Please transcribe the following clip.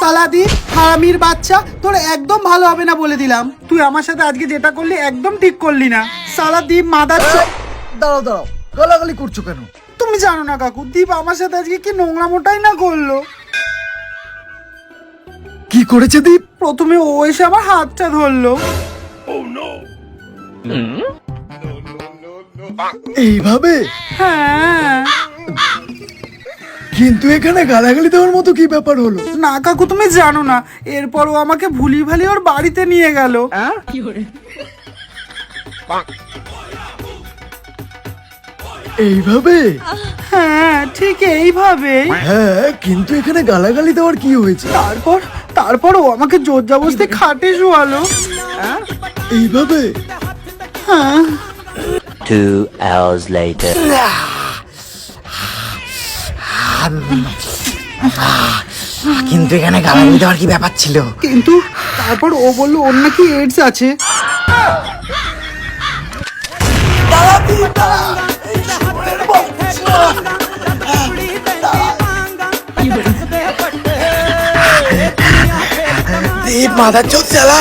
সালাদি হারামির বাচ্চা, তোর একদম ভালো হবে না বলে দিলাম। তুই আমার সাথে আজকে যেটা করলি একদম ঠিক করলি না। সালাদীপ মাদার। দাঁড়াও দাঁড়াও, গালাগালি করছো কেন? তুমি জানো না কাকু, দীপ আমার সাথে আজকে কি নোংরামোটাই না করলো। কি করেছে দীপ? প্রথমে ও এসে আমার হাতটা ধরলো। এইভাবে? হ্যাঁ। কিন্তু এখানে গালাগালি দেওয়ার মতো কি ব্যাপার হলো? না কাকু, তুমি জানো না, এরপর ও আমাকে ভুলি ভালি ওর বাড়িতে নিয়ে গেল। এইভাবে? হ্যাঁ, ঠিক এইভাবে। হ্যাঁ, কিন্তু এখানে গালাগালি দেওয়ার কি হয়েছে? তারপর ও আমাকে জোর জবরদস্তি খাটে শোয়ালো। এইভাবে? হ্যাঁ। 2 hours later. কিন্তু এখানে গালাগালি দেওয়ার কি ব্যাপার ছিল? কিন্তু তারপর ও বললো ওর নাকি এডস আছে। দীপ মাদার চোদ চালা।